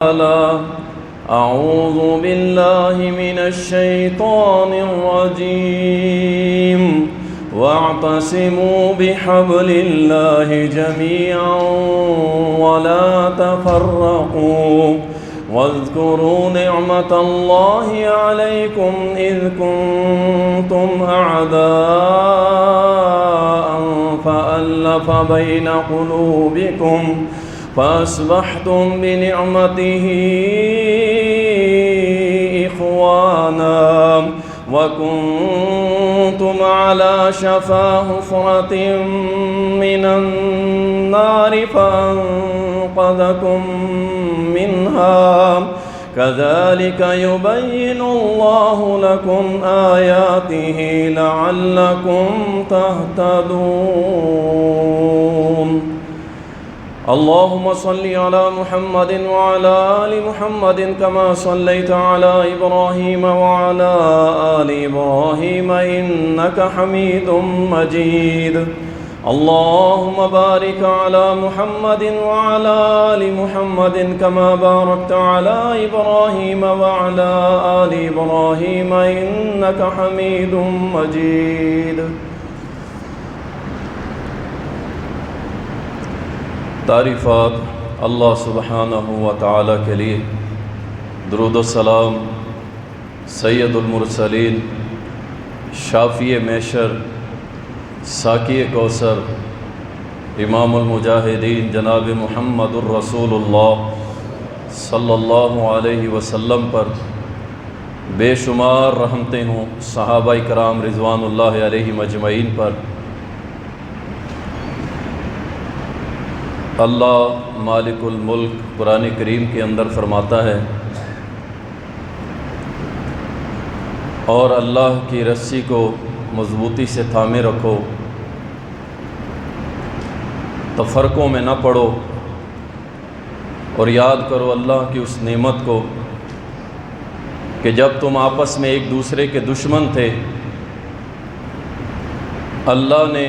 أعوذ بالله من الشيطان الرجيم واعتصموا بحبل الله جميعا ولا تفرقوا واذكروا نعمة الله عليكم إذ كنتم أعداء فألف بين قلوبكم فأصبحتم بنعمته إخوانا وكنتم على شفا حفرة من النار فأنقذكم منها كذلك يبين الله لكم آياته لعلكم تهتدون اللهم صل على محمد وعلى آل محمد كما صليت على إبراهيم وعلى آل إبراهيم إنك حميد مجيد اللهم بارك على محمد وعلى آل محمد كما باركت على إبراهيم وعلى آل إبراهيم إنك حميد مجيد تعریفات اللہ سبحانہ و تعالیٰ کے لیے، درود و سلام سید المرسلین، شافی محشر، ساقی کوثر، امام المجاہدین جناب محمد الرسول اللہ صلی اللہ علیہ وسلم پر بے شمار رحمتیں ہوں، صحابہ کرام رضوان اللہ علیہم اجمعین پر۔ اللہ مالک الملک قرآن کریم کے اندر فرماتا ہے، اور اللہ کی رسی کو مضبوطی سے تھامے رکھو، تفرقوں میں نہ پڑو، اور یاد کرو اللہ کی اس نعمت کو کہ جب تم آپس میں ایک دوسرے کے دشمن تھے، اللہ نے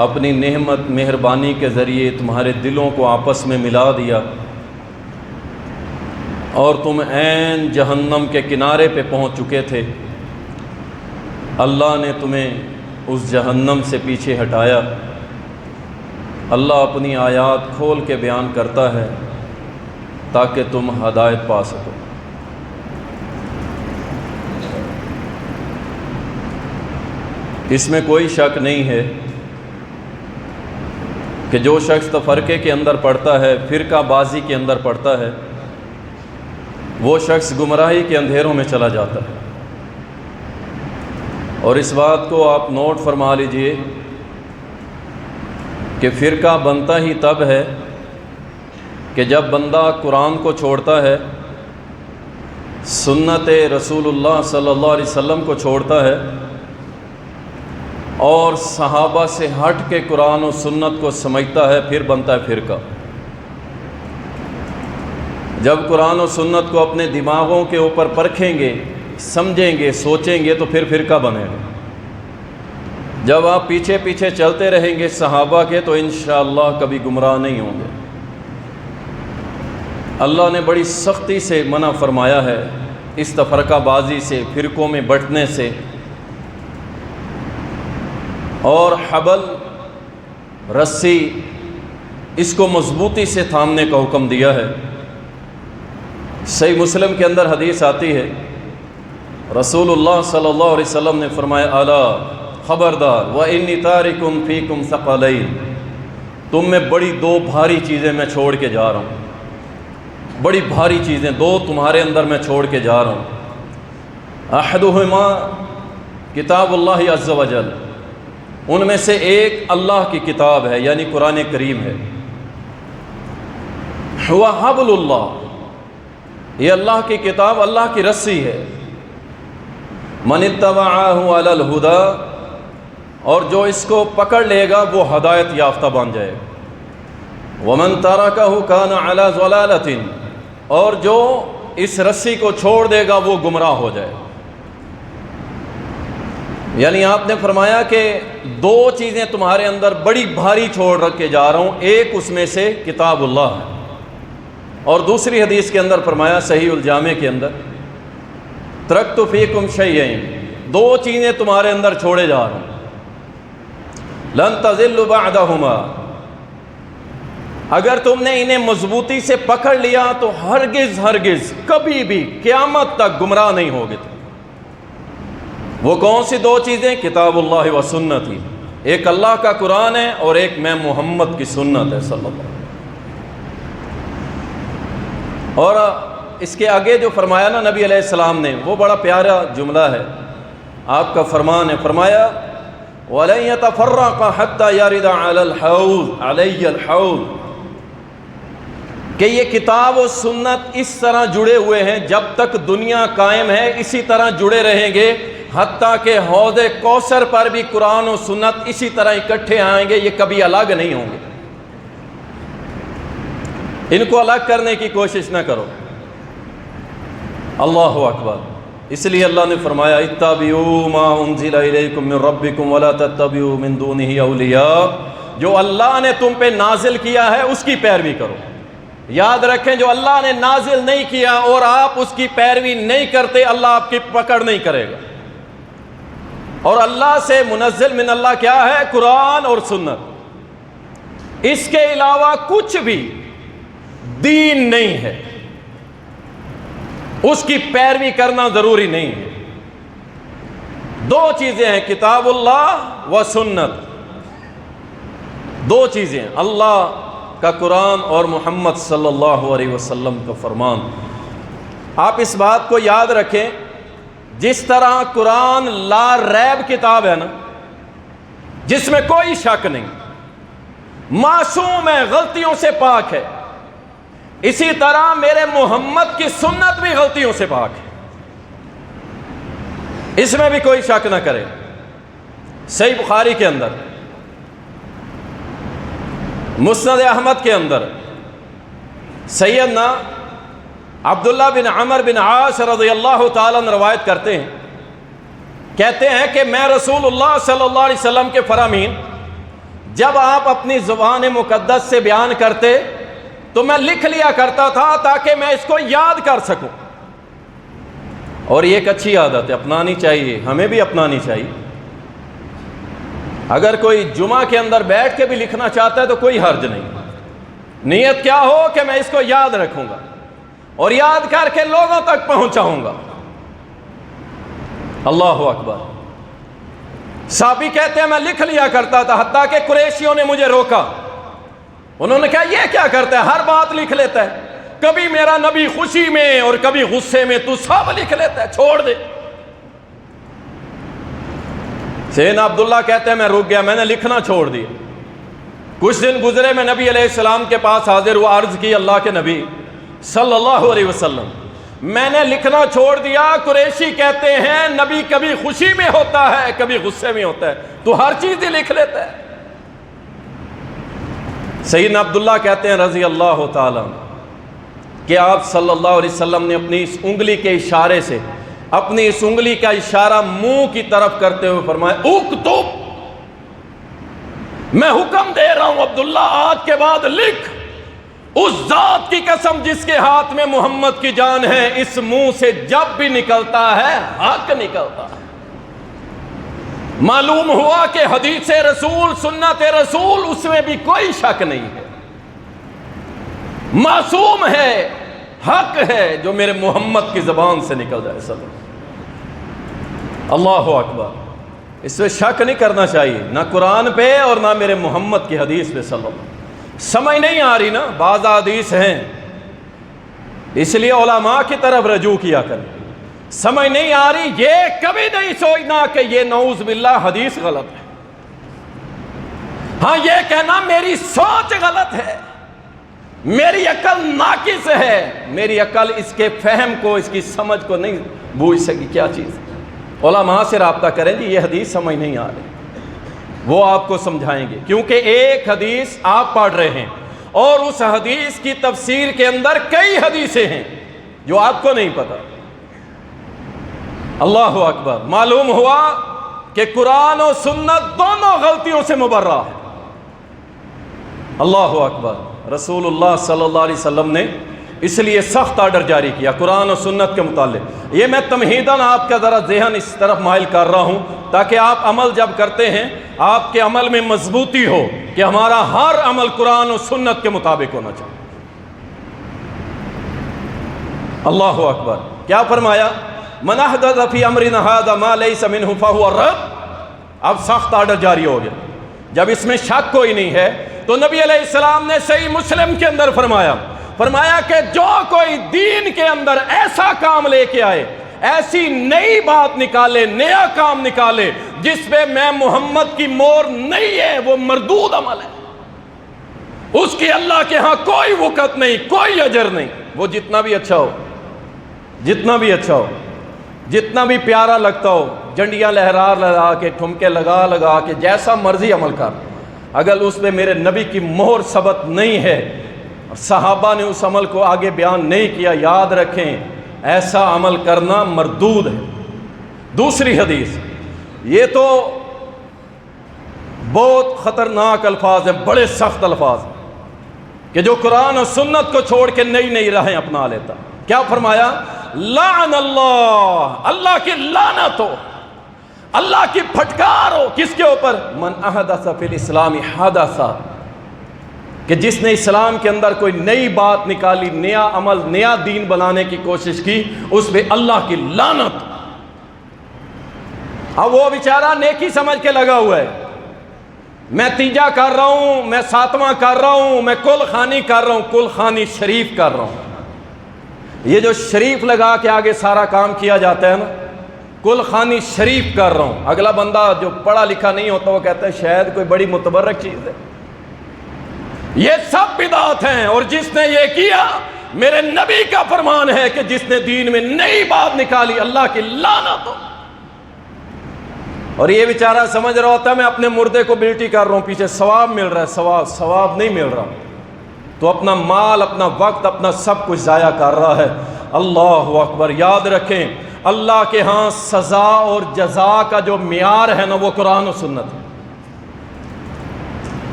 اپنی نعمت مہربانی کے ذریعے تمہارے دلوں کو آپس میں ملا دیا، اور تم عین جہنم کے کنارے پہ پہنچ چکے تھے۔ اللہ نے تمہیں اس جہنم سے پیچھے ہٹایا۔ اللہ اپنی آیات کھول کے بیان کرتا ہے تاکہ تم ہدایت پا سکو۔ اس میں کوئی شک نہیں ہے کہ جو شخص تفرقے کے اندر پڑتا ہے، فرقہ بازی کے اندر پڑتا ہے، وہ شخص گمراہی کے اندھیروں میں چلا جاتا ہے۔ اور اس بات کو آپ نوٹ فرما لیجئے کہ فرقہ بنتا ہی تب ہے کہ جب بندہ قرآن کو چھوڑتا ہے، سنت رسول اللہ صلی اللہ علیہ وسلم کو چھوڑتا ہے، اور صحابہ سے ہٹ کے قرآن و سنت کو سمجھتا ہے، پھر بنتا ہے فرقہ۔ جب قرآن و سنت کو اپنے دماغوں کے اوپر پرکھیں گے، سمجھیں گے، سوچیں گے تو پھر فرقہ بنے گا۔ جب آپ پیچھے پیچھے چلتے رہیں گے صحابہ کے تو انشاءاللہ کبھی گمراہ نہیں ہوں گے۔ اللہ نے بڑی سختی سے منع فرمایا ہے اس تفرقہ بازی سے، فرقوں میں بٹنے سے، اور حبل رسی اس کو مضبوطی سے تھامنے کا حکم دیا ہے۔ صحیح مسلم کے اندر حدیث آتی ہے، رسول اللہ صلی اللہ علیہ وسلم نے فرمایا، الا خبردار وانی تارکم فیکم ثقلین، تم میں بڑی دو بھاری چیزیں میں چھوڑ کے جا رہا ہوں، بڑی بھاری چیزیں دو تمہارے اندر میں چھوڑ کے جا رہا ہوں۔ احدہما کتاب اللہ عز وجل، ان میں سے ایک اللہ کی کتاب ہے یعنی قرآن کریم ہے۔ ہوا حبل اللہ، یہ اللہ کی کتاب اللہ کی رسی ہے۔ من اتبعہ علی الہدی، اور جو اس کو پکڑ لے گا وہ ہدایت یافتہ بن جائے گا۔ ومن ترکہ کان علی ضلالۃ، اور جو اس رسی کو چھوڑ دے گا وہ گمراہ ہو جائے گا۔ یعنی آپ نے فرمایا کہ دو چیزیں تمہارے اندر بڑی بھاری چھوڑ رکھ کے جا رہا ہوں، ایک اس میں سے کتاب اللہ ہے، اور دوسری حدیث کے اندر فرمایا صحیح الجامع کے اندر، ترکت فیکم شیئین، دو چیزیں تمہارے اندر چھوڑے جا رہا ہوں، لن تضلوا بعدہما، اگر تم نے انہیں مضبوطی سے پکڑ لیا تو ہرگز ہرگز کبھی بھی قیامت تک گمراہ نہیں ہوگے تم۔ وہ کون سی دو چیزیں؟ کتاب اللہ و سنتی، ایک اللہ کا قرآن ہے اور ایک میں محمد کی سنت ہے صلی اللہ علیہ وسلم۔ اور اس کے آگے جو فرمایا نا نبی علیہ السلام نے، وہ بڑا پیارا جملہ ہے، آپ کا فرمان ہے، فرمایا وَلَن يَتَفَرَّقَ حَتَّى يَرِدَ عَلَى الْحَوْضِ عَلَيَّ الْحَوْضِ، کہ یہ کتاب و سنت اس طرح جڑے ہوئے ہیں، جب تک دنیا قائم ہے اسی طرح جڑے رہیں گے، حتیٰ کہ حوض کوثر پر بھی قرآن و سنت اسی طرح اکٹھے آئیں گے، یہ کبھی الگ نہیں ہوں گے، ان کو الگ کرنے کی کوشش نہ کرو۔ اللہ اکبر۔ اس لیے اللہ نے فرمایا اتبعوا ما انزل الیکم من ربکم ولا تتبعوا من دونہ اولیاء، جو اللہ نے تم پہ نازل کیا ہے اس کی پیروی کرو۔ یاد رکھیں، جو اللہ نے نازل نہیں کیا اور آپ اس کی پیروی نہیں کرتے، اللہ آپ کی پکڑ نہیں کرے گا۔ اور اللہ سے منزل من اللہ کیا ہے؟ قرآن اور سنت، اس کے علاوہ کچھ بھی دین نہیں ہے، اس کی پیروی کرنا ضروری نہیں ہے۔ دو چیزیں ہیں، کتاب اللہ و سنت، دو چیزیں، اللہ کا قرآن اور محمد صلی اللہ علیہ وسلم کا فرمان۔ آپ اس بات کو یاد رکھیں، جس طرح قرآن لا ریب کتاب ہے نا، جس میں کوئی شک نہیں، معصوم ہے، غلطیوں سے پاک ہے، اسی طرح میرے محمد کی سنت بھی غلطیوں سے پاک ہے، اس میں بھی کوئی شک نہ کرے۔ صحیح بخاری کے اندر، مسند احمد کے اندر سیدنا عبداللہ بن عمر بن عاص رضی اللہ تعالیٰ عنہ روایت کرتے ہیں، کہتے ہیں کہ میں رسول اللہ صلی اللہ علیہ وسلم کے فرامین جب آپ اپنی زبان مقدس سے بیان کرتے تو میں لکھ لیا کرتا تھا تاکہ میں اس کو یاد کر سکوں، اور یہ ایک اچھی عادت ہے، اپنانی چاہیے، ہمیں بھی اپنانی چاہیے۔ اگر کوئی جمعہ کے اندر بیٹھ کے بھی لکھنا چاہتا ہے تو کوئی حرج نہیں، نیت کیا ہو کہ میں اس کو یاد رکھوں گا اور یاد کر کے لوگوں تک پہنچاؤں گا۔ اللہ اکبر۔ صحابی کہتے ہیں میں لکھ لیا کرتا تھا، حتیٰ کہ قریشیوں نے مجھے روکا، انہوں نے کہا یہ کیا کرتا ہے، ہر بات لکھ لیتا ہے، کبھی میرا نبی خوشی میں اور کبھی غصے میں، تو سب لکھ لیتا ہے، چھوڑ دے۔ سیدنا عبداللہ کہتے ہیں میں رک گیا، میں نے لکھنا چھوڑ دیا۔ کچھ دن گزرے، میں نبی علیہ السلام کے پاس حاضر ہوا، عرض کی اللہ کے نبی صلی اللہ علیہ وسلم میں نے لکھنا چھوڑ دیا، قریشی کہتے ہیں نبی کبھی خوشی میں ہوتا ہے کبھی غصے میں ہوتا ہے، تو ہر چیز ہی لکھ لیتا ہے۔ سیدنا عبداللہ کہتے ہیں رضی اللہ تعالیٰ کہ آپ صلی اللہ علیہ وسلم نے اپنی اس انگلی کے اشارے سے، اپنی اس انگلی کا اشارہ منہ کی طرف کرتے ہوئے فرمایا اکتب، میں حکم دے رہا ہوں عبداللہ آج کے بعد لکھ، اس ذات کی قسم جس کے ہاتھ میں محمد کی جان ہے، اس منہ سے جب بھی نکلتا ہے حق نکلتا ہے۔ معلوم ہوا کہ حدیث رسول، سنت رسول، اس میں بھی کوئی شک نہیں ہے، معصوم ہے، حق ہے، جو میرے محمد کی زبان سے نکل جائے صلی اللہ۔ اللہ اکبر۔ اس میں شک نہیں کرنا چاہیے، نہ قرآن پہ اور نہ میرے محمد کی حدیث پہ صلی اللہ۔ سمجھ نہیں آ رہی نا، بعض حدیث ہیں، اس لیے علماء کی طرف رجوع کیا کریں۔ سمجھ نہیں آ رہی، یہ کبھی نہیں سوچنا کہ یہ نعوذ باللہ حدیث غلط ہے، ہاں یہ کہنا میری سوچ غلط ہے، میری عقل ناقص ہے، میری عقل اس کے فہم کو، اس کی سمجھ کو نہیں بوجھ سکی، کیا چیز۔ علماء سے رابطہ کریں جی، یہ حدیث سمجھ نہیں آ رہی، وہ آپ کو سمجھائیں گے، کیونکہ ایک حدیث آپ پڑھ رہے ہیں اور اس حدیث کی تفسیر کے اندر کئی حدیثیں ہیں جو آپ کو نہیں پتہ۔ اللہ اکبر۔ معلوم ہوا کہ قرآن و سنت دونوں غلطیوں سے مبرہ ہے۔ اللہ اکبر۔ رسول اللہ صلی اللہ علیہ وسلم نے اس لیے سخت آرڈر جاری کیا قرآن و سنت کے متعلق۔ یہ میں تمہیداً آپ کا ذرا ذہن اس طرف مائل کر رہا ہوں تاکہ آپ عمل جب کرتے ہیں آپ کے عمل میں مضبوطی ہو کہ ہمارا ہر عمل قرآن و سنت کے مطابق ہونا چاہیے۔ اللہ اکبر، کیا فرمایا؟ من احدث فی امرنا ھذا ما لیس منہ فہو رد۔ اب سخت آرڈر جاری ہو گیا، جب اس میں شک کوئی نہیں ہے تو نبی علیہ السلام نے صحیح مسلم کے اندر فرمایا کہ جو کوئی دین کے اندر ایسا کام لے کے آئے، ایسی نئی بات نکالے، نیا کام نکالے جس پہ میں محمد کی مور نہیں ہے، وہ مردود عمل ہے، اس کی اللہ کے ہاں کوئی وقت نہیں، کوئی اجر نہیں۔ وہ جتنا بھی اچھا ہو، جتنا بھی اچھا ہو، جتنا بھی پیارا لگتا ہو، جنڈیاں لہرا کے، ٹھمکے لگا کے، جیسا مرضی عمل کر، اگر اس پہ میرے نبی کی مہر ثبت نہیں ہے، صحابہ نے اس عمل کو آگے بیان نہیں کیا، یاد رکھیں ایسا عمل کرنا مردود ہے۔ دوسری حدیث، یہ تو بہت خطرناک الفاظ ہیں، بڑے سخت الفاظ ہیں کہ جو قرآن اور سنت کو چھوڑ کے نئی راہیں اپنا لیتا۔ کیا فرمایا؟ لعن اللہ، اللہ کی لعنت ہو، اللہ کی پھٹکار ہو، کس کے اوپر؟ من احدث فی الاسلام حدثا، کہ جس نے اسلام کے اندر کوئی نئی بات نکالی، نیا عمل، نیا دین بنانے کی کوشش کی، اس پہ اللہ کی لعنت۔ اب وہ بیچارہ نیکی سمجھ کے لگا ہوا ہے، میں تیجا کر رہا ہوں، میں ساتواں کر رہا ہوں، میں کل خانی کر رہا ہوں، کل خانی شریف کر رہا ہوں۔ یہ جو شریف لگا کے آگے سارا کام کیا جاتا ہے نا، کل خانی شریف کر رہا ہوں، اگلا بندہ جو پڑھا لکھا نہیں ہوتا وہ کہتا ہے شاید کوئی بڑی متبرک چیز ہے۔ یہ سب بدعت ہیں، اور جس نے یہ کیا، میرے نبی کا فرمان ہے کہ جس نے دین میں نئی بات نکالی، اللہ کی لعنت ہو۔ اور یہ بیچارہ سمجھ رہا ہوتا ہے میں اپنے مردے کو بیلٹی کر رہا ہوں، پیچھے ثواب مل رہا ہے، ثواب نہیں مل رہا، تو اپنا مال، اپنا وقت، اپنا سب کچھ ضائع کر رہا ہے۔ اللہ اکبر، یاد رکھیں اللہ کے ہاں سزا اور جزا کا جو معیار ہے نا، وہ قرآن و سنت ہے۔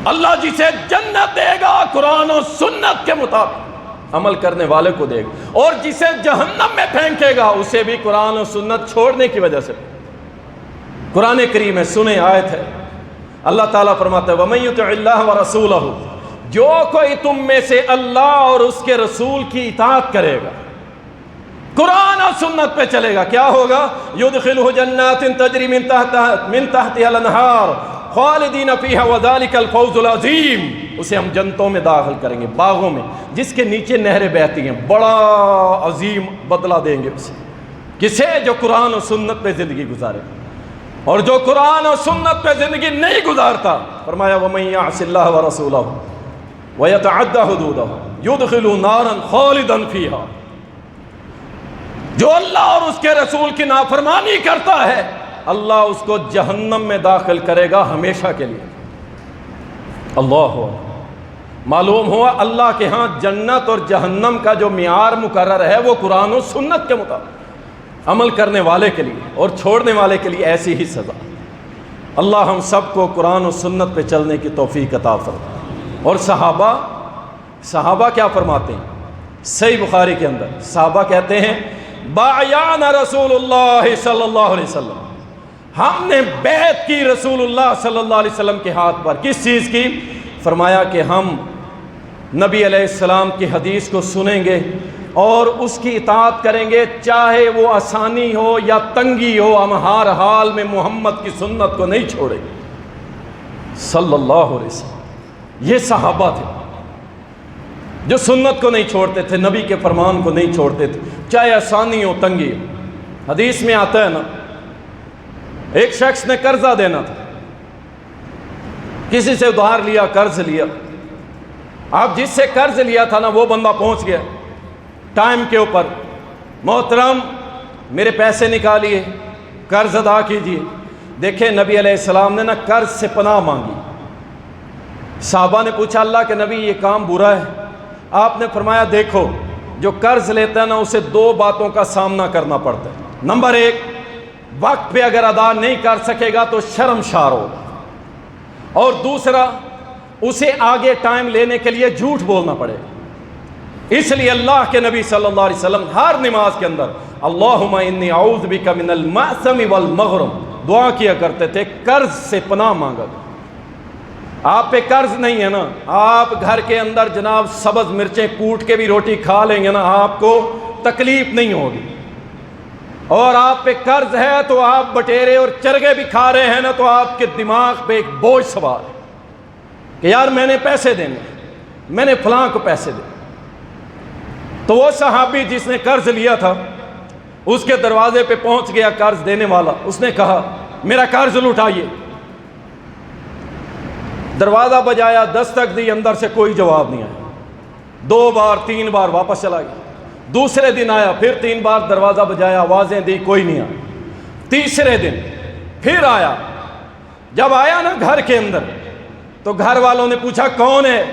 اللہ جسے جنت دے گا قرآن و سنت کے مطابق عمل کرنے والے کو دے گا، اور جسے جہنم میں پھینکے گا اسے بھی قرآن و سنت چھوڑنے کی وجہ سے۔ قرآن کریم ہے، سنیں آیت ہے، اللہ تعالیٰ فرماتا ہے وَمَن يُطِعِ اللَّهَ وَرَسُولَهُ، جو کوئی تم میں سے اللہ اور اس کے رسول کی اطاعت کرے گا، قرآن اور سنت پہ چلے گا، کیا ہوگا؟ يُدْخِلُهُ جَنَّاتٍ تَجْرِي مِن تَحْتِهَا الْأَنْهَارُ خالدین فیہا وذالک الفوز العظیم، اسے ہم جنتوں میں داخل کریں گے، باغوں میں جس کے نیچے نہریں بہتی ہیں، بڑا عظیم بدلہ دیں گے اسے، کسے؟ جو قرآن و سنت پہ زندگی گزارے، اور جو قرآن و سنت پہ زندگی نہیں گزارتا، فرمایا وَمَن يَعْصِ اللَّهَ وَرَسُولَهُ وَيَتَعَدَّ حُدُودَهُ يُدْخِلُهُ نَارًا خَالِدًا فِيهَا، جو اللہ اور اس کے رسول کی نافرمانی کرتا ہے اللہ اس کو جہنم میں داخل کرے گا ہمیشہ کے لیے۔ اللہ معلوم ہوا اللہ کے ہاں جنت اور جہنم کا جو معیار مقرر ہے وہ قرآن و سنت کے مطابق، عمل کرنے والے کے لیے اور چھوڑنے والے کے لیے ایسی ہی سزا۔ اللہ ہم سب کو قرآن و سنت پہ چلنے کی توفیق عطا فرمائے۔ اور صحابہ کیا فرماتے ہیں؟ صحیح بخاری کے اندر صحابہ کہتے ہیں باعنا رسول اللہ صلی اللہ علیہ وسلم، ہم نے بیعت کی رسول اللہ صلی اللہ علیہ وسلم کے ہاتھ پر۔ کس چیز کی؟ فرمایا کہ ہم نبی علیہ السلام کی حدیث کو سنیں گے اور اس کی اطاعت کریں گے، چاہے وہ آسانی ہو یا تنگی ہو، ہم ہر حال میں محمد کی سنت کو نہیں چھوڑیں گے صلی اللہ علیہ وسلم۔ یہ صحابہ تھے جو سنت کو نہیں چھوڑتے تھے، نبی کے فرمان کو نہیں چھوڑتے تھے، چاہے آسانی ہو تنگی ہو۔ حدیث میں آتا ہے نا، ایک شخص نے قرضہ دینا تھا، کسی سے ادھار لیا، قرض لیا، آپ جس سے قرض لیا تھا نا وہ بندہ پہنچ گیا ٹائم کے اوپر، محترم میرے پیسے نکالیے، قرض ادا کیجیے۔ دیکھیں نبی علیہ السلام نے نا قرض سے پناہ مانگی۔ صحابہ نے پوچھا اللہ کے نبی یہ کام برا ہے؟ آپ نے فرمایا دیکھو جو قرض لیتا ہے نا اسے دو باتوں کا سامنا کرنا پڑتا ہے۔ نمبر ایک، وقت پہ اگر ادا نہیں کر سکے گا تو شرمشار ہوگا، اور دوسرا اسے آگے ٹائم لینے کے لیے جھوٹ بولنا پڑے گا۔ اس لیے اللہ کے نبی صلی اللہ علیہ وسلم ہر نماز کے اندر اللہم انی اعوذ بک من المأثم والمغرم دعا کیا کرتے تھے، قرض سے پناہ مانگا۔ آپ پہ قرض نہیں ہے نا، آپ گھر کے اندر جناب سبز مرچیں کوٹ کے بھی روٹی کھا لیں گے نا، آپ کو تکلیف نہیں ہوگی۔ اور آپ پہ قرض ہے تو آپ بٹیرے اور چرگے بھی کھا رہے ہیں نا، تو آپ کے دماغ پہ ایک بوجھ سوار ہے کہ یار میں نے پیسے دینے، میں نے فلاں کو پیسے دے۔ تو وہ صحابی جس نے قرض لیا تھا اس کے دروازے پہ پہنچ گیا قرض دینے والا، اس نے کہا میرا قرض لوٹائیے۔ دروازہ بجایا، دستک دی، اندر سے کوئی جواب نہیں آیا۔ 2 بار 3 بار واپس چلا گیا۔ دوسرے دن آیا، پھر 3 بار دروازہ بجایا، آوازیں دی، کوئی نہیں آیا۔ تیسرے دن پھر آیا۔ جب آیا نا گھر کے اندر تو گھر والوں نے پوچھا کون ہے؟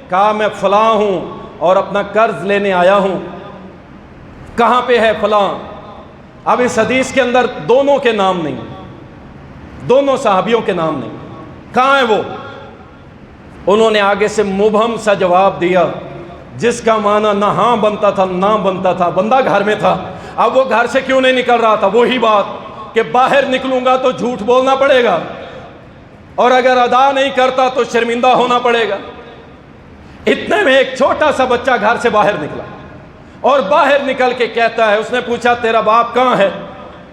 کہا میں فلاں ہوں اور اپنا قرض لینے آیا ہوں۔ کہاں پہ ہے فلاں؟ اب اس حدیث کے اندر دونوں کے نام نہیں، دونوں صحابیوں کے نام نہیں۔ کہاں ہے وہ؟ انہوں نے آگے سے مبہم سا جواب دیا جس کا معنی نہ ہاں بنتا تھا نہ بنتا تھا۔ بندہ گھر میں تھا، اب وہ گھر سے کیوں نہیں نکل رہا تھا؟ وہی بات کہ باہر نکلوں گا تو جھوٹ بولنا پڑے گا، اور اگر ادا نہیں کرتا تو شرمندہ ہونا پڑے گا۔ اتنے میں ایک چھوٹا سا بچہ گھر سے باہر نکلا اور باہر نکل کے کہتا ہے، اس نے پوچھا تیرا باپ کہاں ہے؟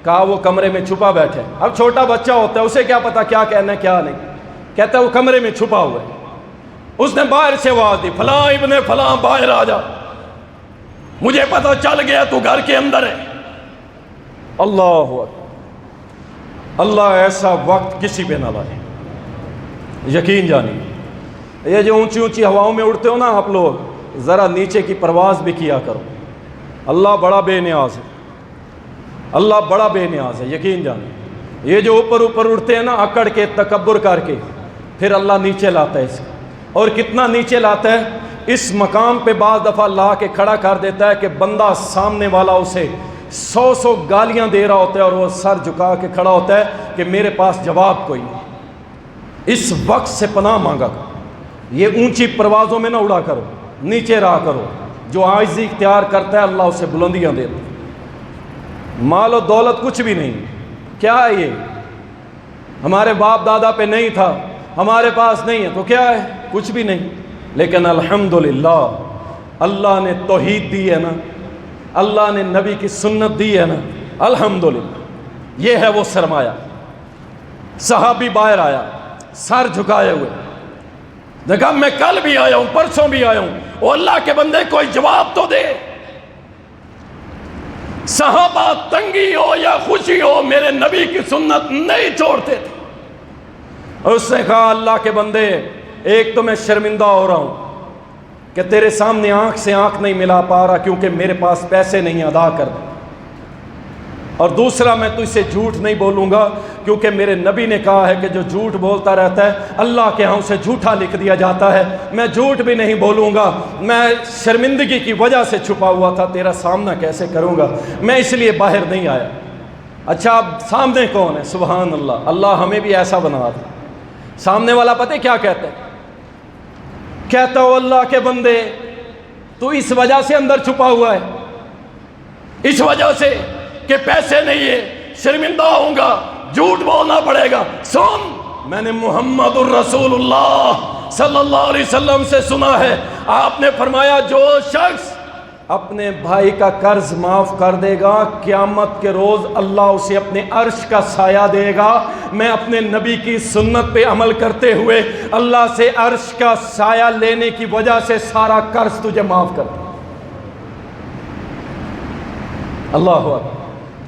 کہا وہ کمرے میں چھپا بیٹھے۔ اب چھوٹا بچہ ہوتا ہے، اسے کیا پتا کیا کہنا ہے کیا نہیں۔ کہتا ہے وہ کمرے میں چھپا ہوا ہے۔ اس نے باہر سے آواز دی، فلاں ابن فلاں باہر آ جا، مجھے پتا چل گیا تو گھر کے اندر ہے۔ اللہ اکبر، اللہ ایسا وقت کسی پہ نہ لائے، یقین جانیے۔ یہ جو اونچی اونچی ہواؤں میں اڑتے ہو نا آپ لوگ، ذرا نیچے کی پرواز بھی کیا کرو۔ اللہ بڑا بے نیاز ہے، اللہ بڑا بے نیاز ہے، یقین جانیے۔ یہ جو اوپر اوپر اڑتے ہیں نا اکڑ کے تکبر کر کے، پھر اللہ نیچے لاتا ہے اسے، اور کتنا نیچے لاتا ہے۔ اس مقام پہ بعض دفعہ لا کے کھڑا کر دیتا ہے کہ بندہ سامنے والا اسے 100 گالیاں دے رہا ہوتا ہے اور وہ سر جھکا کے کھڑا ہوتا ہے کہ میرے پاس جواب کوئی نہیں۔ اس وقت سے پناہ مانگا کرو، یہ اونچی پروازوں میں نہ اڑا کرو، نیچے رہا کرو۔ جو عاجزی اختیار کرتا ہے اللہ اسے بلندیاں دیتا ہے۔ مال و دولت کچھ بھی نہیں، کیا ہے یہ؟ ہمارے باپ دادا پہ نہیں تھا، ہمارے پاس نہیں ہے تو کیا ہے؟ کچھ بھی نہیں۔ لیکن الحمدللہ اللہ نے توحید دی ہے نا، اللہ نے نبی کی سنت دی ہے نا، الحمدللہ یہ ہے وہ سرمایہ۔ صحابی باہر آیا سر جھکائے ہوئے، دیکھا میں کل بھی آیا ہوں، پرسوں بھی آیا ہوں، وہ اللہ کے بندے کوئی جواب تو دے۔ صحابہ تنگی ہو یا خوشی ہو میرے نبی کی سنت نہیں چھوڑتے تھے۔ اس نے کہا اللہ کے بندے، ایک تو میں شرمندہ ہو رہا ہوں کہ تیرے سامنے آنکھ سے آنکھ نہیں ملا پا رہا کیونکہ میرے پاس پیسے نہیں ادا کر دے، اور دوسرا میں تجھ سے جھوٹ نہیں بولوں گا کیونکہ میرے نبی نے کہا ہے کہ جو جھوٹ بولتا رہتا ہے اللہ کے ہاں اسے جھوٹا لکھ دیا جاتا ہے۔ میں جھوٹ بھی نہیں بولوں گا، میں شرمندگی کی وجہ سے چھپا ہوا تھا، تیرا سامنا کیسے کروں گا، میں اس لیے باہر نہیں آیا۔ اچھا اب سامنے کون ہے؟ سبحان اللہ، اللہ ہمیں بھی ایسا بنا دے۔ سامنے والا پتہ کیا کہتا ہے؟ کہتا ہو اللہ کے بندے تو اس وجہ سے اندر چھپا ہوا ہے، اس وجہ سے کہ پیسے نہیں ہے، شرمندہ ہوں گا، جھوٹ بولنا پڑے گا۔ سن، میں نے محمد الرسول اللہ صلی اللہ علیہ وسلم سے سنا ہے، آپ نے فرمایا جو شخص اپنے بھائی کا قرض معاف کر دے گا قیامت کے روز اللہ اسے اپنے عرش کا سایہ دے گا۔ میں اپنے نبی کی سنت پہ عمل کرتے ہوئے اللہ سے عرش کا سایہ لینے کی وجہ سے سارا قرض تجھے معاف کر دوں۔ اللہ اکبر،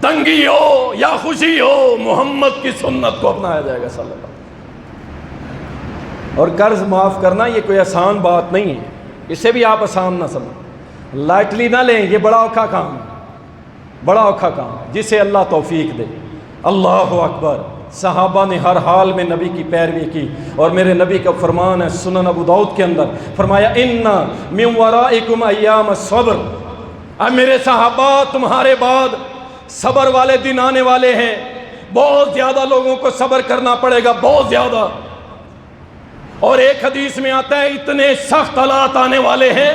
تنگی ہو یا خوشی ہو محمد کی سنت کو اپنایا جائے گا صلی اللہ علیہ وسلم۔ اور قرض معاف کرنا یہ کوئی آسان بات نہیں ہے، اسے بھی آپ آسان نہ سمجھیں، لائٹلی نہ لیں، یہ بڑا اوکھا کام ہے، بڑا اوکھا کام ہے، جسے اللہ توفیق دے۔ اللہ اکبر، صحابہ نے ہر حال میں نبی کی پیروی کی، اور میرے نبی کا فرمان ہے سنن ابو داؤد کے اندر، فرمایا ان من ورائکم ایام الصبر، اب میرے صحابہ تمہارے بعد صبر والے دن آنے والے ہیں، بہت زیادہ لوگوں کو صبر کرنا پڑے گا، بہت زیادہ۔ اور ایک حدیث میں آتا ہے اتنے سخت حالات آنے والے ہیں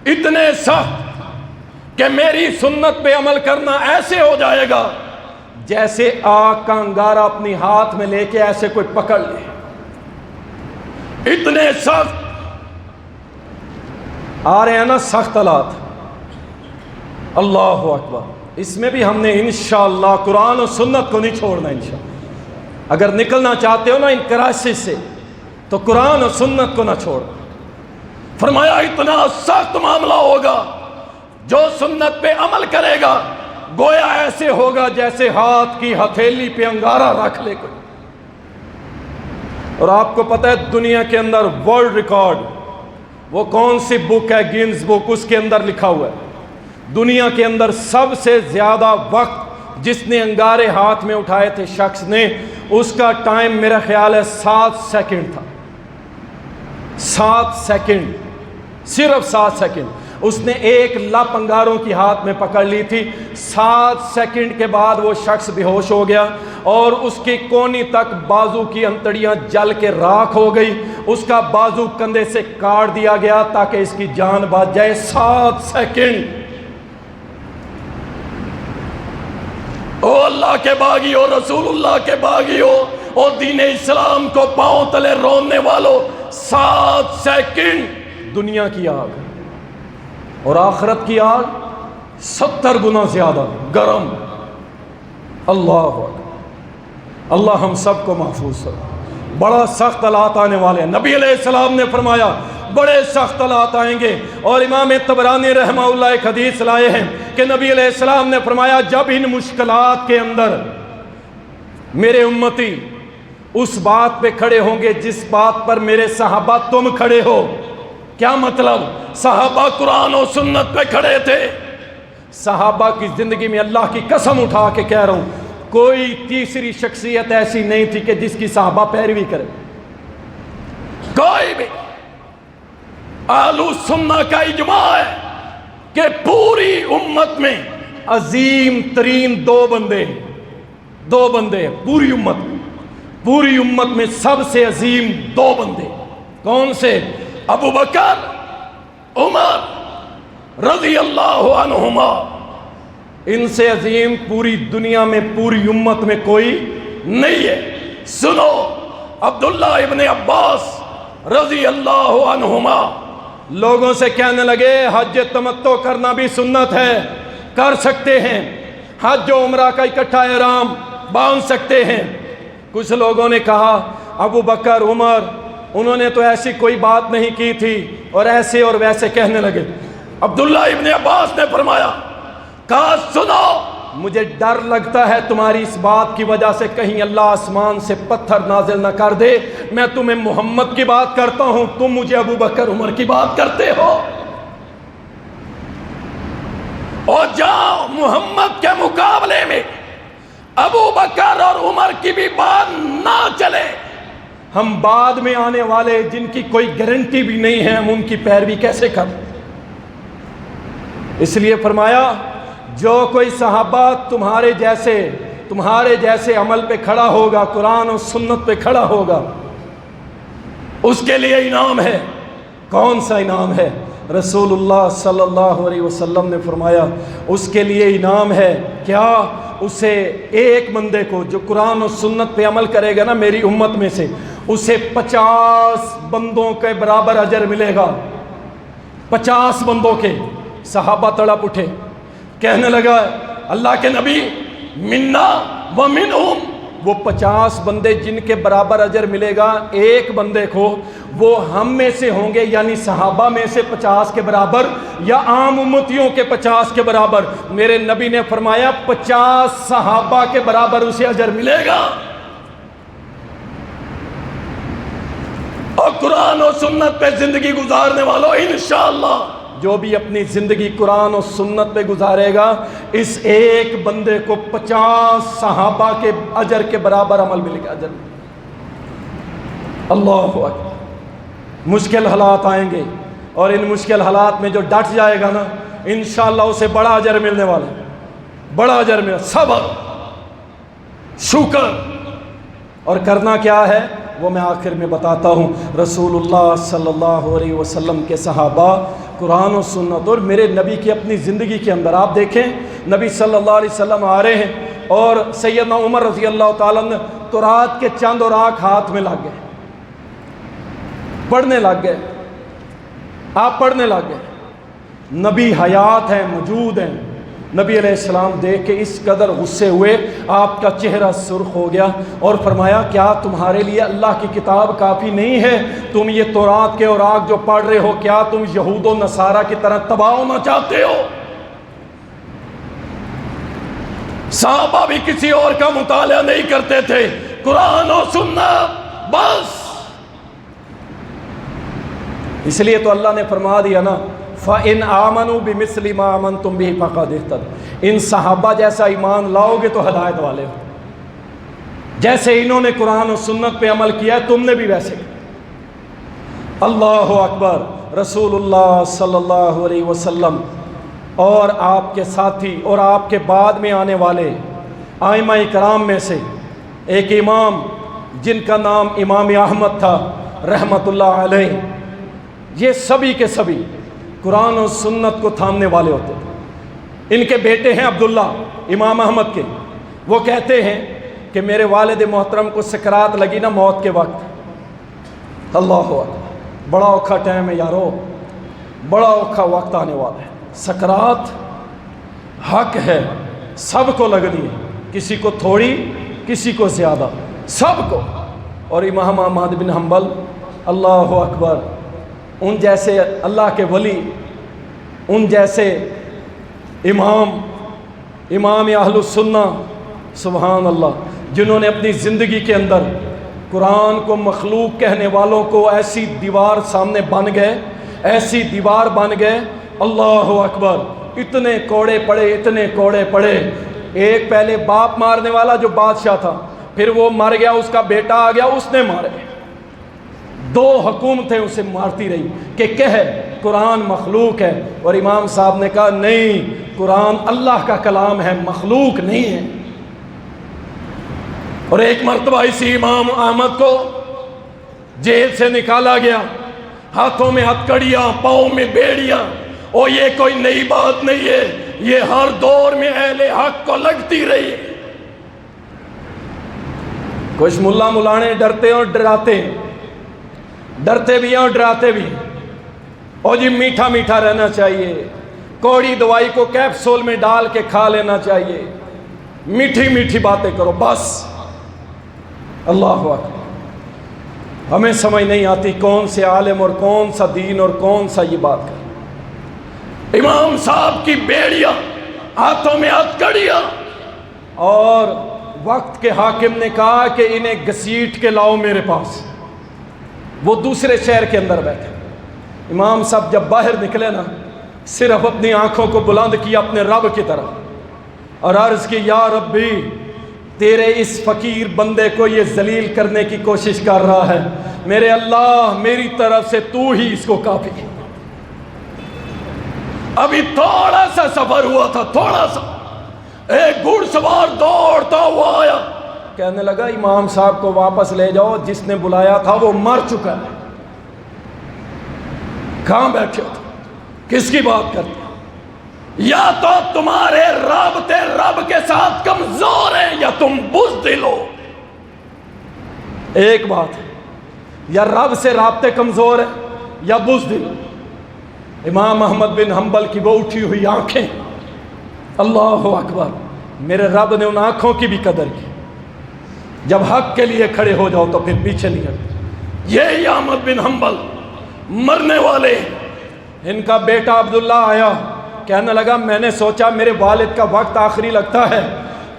اتنے سخت کہ میری سنت پہ عمل کرنا ایسے ہو جائے گا جیسے آگ کا انگارہ اپنی ہاتھ میں لے کے ایسے کوئی پکڑ لے. اتنے سخت آ رہے ہیں نا سخت حالات. اللہ اکبر. اس میں بھی ہم نے انشاءاللہ قرآن و سنت کو نہیں چھوڑنا. انشاءاللہ اگر نکلنا چاہتے ہو نا ان کرائسس سے تو قرآن و سنت کو نہ چھوڑ. فرمایا اتنا سخت معاملہ ہوگا، جو سنت پہ عمل کرے گا گویا ایسے ہوگا جیسے ہاتھ کی ہتھیلی پہ انگارہ رکھ لے کوئی. اور آپ کو پتہ ہے دنیا کے اندر ورلڈ ریکارڈ وہ کون سی بک ہے؟ گینز بک. اس کے اندر لکھا ہوا ہے دنیا کے اندر سب سے زیادہ وقت جس نے انگارے ہاتھ میں اٹھائے تھے شخص نے، اس کا ٹائم میرا خیال ہے 7 سیکنڈ تھا. 7 سیکنڈ، صرف 7 سیکنڈ. اس نے ایک لپ انگاروں کی ہاتھ میں پکڑ لی تھی. 7 سیکنڈ کے بعد وہ شخص بے ہوش ہو گیا اور اس کی کونی تک بازو کی انتڑیاں جل کے راکھ ہو گئی. اس کا بازو کندھے سے کاٹ دیا گیا تاکہ اس کی جان بچ جائے. 7 سیکنڈ. او اللہ کے باغی ہو، رسول اللہ کے باغی ہو، او دین اسلام کو پاؤں تلے رونے والوں، 7 سیکنڈ. دنیا کی آگ اور آخرت کی آگ 70 گنا زیادہ گرم. اللہ اکبر. اللہ ہم سب کو محفوظ کرے. بڑا سخت حالات آنے والے ہیں. نبی علیہ السلام نے فرمایا بڑے سخت حالات آئیں گے. اور امام طبرانی رحمہ اللہ ایک حدیث لائے ہیں کہ نبی علیہ السلام نے فرمایا جب ان مشکلات کے اندر میرے امتی اس بات پہ کھڑے ہوں گے جس بات پر میرے صحابہ تم کھڑے ہو. کیا مطلب؟ صحابہ قرآن و سنت پہ کھڑے تھے. صحابہ کی زندگی میں اللہ کی قسم اٹھا کے کہہ رہا ہوں کوئی تیسری شخصیت ایسی نہیں تھی کہ جس کی صحابہ پیروی کرے. کوئی بھی. اہل سنت کا اجماع ہے کہ پوری امت میں عظیم ترین دو بندے ہیں. پوری امت میں سب سے عظیم 2 بندے. کون سے؟ ابو بکر، عمر رضی اللہ عنہما. ان سے عظیم پوری دنیا میں پوری امت میں کوئی نہیں ہے. سنو، عبداللہ ابن عباس رضی اللہ عنہما لوگوں سے کہنے لگے حج تمتع کرنا بھی سنت ہے، کر سکتے ہیں. حج و عمرہ کا اکٹھا احرام باندھ سکتے ہیں. کچھ لوگوں نے کہا ابو بکر، عمر انہوں نے تو ایسی کوئی بات نہیں کی تھی، اور ایسے اور ویسے کہنے لگے. عبداللہ ابن عباس نے فرمایا کہا سنو، مجھے ڈر لگتا ہے تمہاری اس بات کی وجہ سے کہیں اللہ آسمان سے پتھر نازل نہ کر دے. میں تمہیں محمد کی بات کرتا ہوں، تم مجھے ابو بکر عمر کی بات کرتے ہو. اور جاؤ محمد کے مقابلے میں ابو بکر اور عمر کی بھی بات نہ چلے. ہم بعد میں آنے والے جن کی کوئی گارنٹی بھی نہیں ہے، ہم ان کی پیروی کیسے کریں؟ اس لیے فرمایا جو کوئی صحابہ تمہارے جیسے عمل پہ کھڑا ہوگا، قرآن و سنت پہ کھڑا ہوگا، اس کے لیے انعام ہے. کون سا انعام ہے؟ رسول اللہ صلی اللہ علیہ وسلم نے فرمایا اس کے لیے انعام ہے. کیا؟ اسے ایک بندے کو جو قرآن و سنت پہ عمل کرے گا نا میری امت میں سے، اسے 50 بندوں کے برابر اجر ملے گا. 50 بندوں کے. صحابہ تڑپ اٹھے، کہنے لگا اللہ کے نبی منا ومنہم، وہ 50 بندے جن کے برابر اجر ملے گا ایک بندے کو، وہ ہم میں سے ہوں گے یعنی صحابہ میں سے 50 کے برابر، یا عام امتیوں کے 50 کے برابر؟ میرے نبی نے فرمایا 50 صحابہ کے برابر اسے اجر ملے گا. اور قرآن و سنت پہ زندگی گزارنے والوں انشاءاللہ جو بھی اپنی زندگی قرآن و سنت پہ گزارے گا اس ایک بندے کو 50 صحابہ کے اجر کے برابر عمل ملے گا. اجر. اللہ اکبر. مشکل حالات آئیں گے اور ان مشکل حالات میں جو ڈٹ جائے گا نا انشاءاللہ اسے بڑا اجر ملنے والا ہے. بڑا اجر ملے. صبر، شکر. اور کرنا کیا ہے وہ میں آخر میں بتاتا ہوں. رسول اللہ صلی اللہ علیہ وسلم کے صحابہ قرآن و سنت اور میرے نبی کی اپنی زندگی کے اندر آپ دیکھیں، نبی صلی اللہ علیہ وسلم آ رہے ہیں اور سیدنا عمر رضی اللہ تعالیٰ نے تورات کے چند اوراق ہاتھ میں لگ گئے، پڑھنے لگ گئے، آپ پڑھنے لگ گئے، نبی حیات ہیں، موجود ہیں، نبی علیہ السلام دیکھ کے اس قدر غصے ہوئے، آپ کا چہرہ سرخ ہو گیا اور فرمایا کیا تمہارے لیے اللہ کی کتاب کافی نہیں ہے؟ تم یہ تورات کے اوراق جو پڑھ رہے ہو، کیا تم یہود و نصارہ کی طرح تباہ ہونا چاہتے ہو؟ صحابہ بھی کسی اور کا مطالعہ نہیں کرتے تھے، قرآن و سنت بس۔ اس لیے تو اللہ نے فرما دیا نا فَإِنْ آمَنُوا بِمِثْلِ مَا آمَنْتُمْ بِهِ فَقَدِ اهْتَدَوْا، ان صحابہ جیسا ایمان لاؤ گے تو ہدایت والے ہو، جیسے انہوں نے قرآن و سنت پہ عمل کیا ہے تم نے بھی ویسے۔ اللہ اکبر۔ رسول اللہ صلی اللہ علیہ وسلم اور آپ کے ساتھی اور آپ کے بعد میں آنے والے ائمہ کرام میں سے ایک امام جن کا نام امام احمد تھا رحمۃ اللہ علیہ، یہ سبھی کے سبھی قرآن و سنت کو تھامنے والے ہوتے تھے۔ ان کے بیٹے ہیں عبداللہ امام احمد کے، وہ کہتے ہیں کہ میرے والد محترم کو سکرات لگی نا موت کے وقت، اللہ اکبر، بڑا اوکھا ٹائم ہے یارو، بڑا اوکھا وقت آنے والا ہے، سکرات حق ہے، سب کو لگنی ہے، کسی کو تھوڑی کسی کو زیادہ، سب کو۔ اور امام احمد بن حنبل، اللہ اکبر، ان جیسے اللہ کے ولی، ان جیسے امام اہل السنہ، سبحان اللہ، جنہوں نے اپنی زندگی کے اندر قرآن کو مخلوق کہنے والوں کو ایسی دیوار سامنے بن گئے، ایسی دیوار بن گئے، اللہ اکبر، اتنے کوڑے پڑے، اتنے کوڑے پڑے۔ ایک پہلے باپ مارنے والا جو بادشاہ تھا، پھر وہ مر گیا، اس کا بیٹا آ گیا، اس نے مارے، دو حکومتیں اسے مارتی رہی کہ قرآن مخلوق ہے، اور امام صاحب نے کہا نہیں، قرآن اللہ کا کلام ہے، مخلوق نہیں ہے۔ اور ایک مرتبہ اسی امام احمد کو جیل سے نکالا گیا، ہاتھوں میں ہتھکڑیاں، پاؤں میں بیڑیاں، اور یہ کوئی نئی بات نہیں ہے، یہ ہر دور میں اہل حق کو لگتی رہی۔ کچھ ملا ملانے ڈرتے ہیں اور ڈراتے ہیں، ڈرتے بھی ہیں اور ڈراتے بھی ہیں، اور جی میٹھا میٹھا رہنا چاہیے، کوڑی دوائی کو کیپسول میں ڈال کے کھا لینا چاہیے، میٹھی میٹھی باتیں کرو بس۔ اللہ اکبر، ہمیں سمجھ نہیں آتی کون سے عالم اور کون سا دین اور کون سا یہ بات کر۔ امام صاحب کی بیڑیاں، ہاتھوں میں ہتھکڑیاں، اور وقت کے حاکم نے کہا کہ انہیں گھسیٹ کے لاؤ میرے پاس۔ وہ دوسرے شہر کے اندر بیٹھے، امام صاحب جب باہر نکلے نا، صرف اپنی آنکھوں کو بلند کیا اپنے رب کی طرف اور عرض کی یا ربی، تیرے اس فقیر بندے کو یہ ذلیل کرنے کی کوشش کر رہا ہے، میرے اللہ میری طرف سے تو ہی اس کو کافی۔ ابھی تھوڑا سا سفر ہوا تھا، تھوڑا سا، ایک گھڑ سوار دوڑتا ہوا آیا، کہنے لگا امام صاحب کو واپس لے جاؤ، جس نے بلایا تھا وہ مر چکا ہے۔ کہاں بیٹھے ہو؟ کس کی بات کرتے؟ یا تو تمہارے رابطے رب کے ساتھ کمزور ہیں یا تم بزدل ہو۔ ایک بات ہے، یا رب سے رابطے کمزور ہیں یا بزدل۔ امام احمد بن حنبل کی وہ اٹھی ہوئی آنکھیں، اللہ اکبر، میرے رب نے ان آنکھوں کی بھی قدر کی۔ جب حق کے لیے کھڑے ہو جاؤ تو پھر پیچھے نہیں ہٹتے۔ یہ احمد بن حنبل مرنے والے، ان کا بیٹا عبداللہ آیا، کہنے لگا میں نے سوچا میرے والد کا وقت آخری لگتا ہے،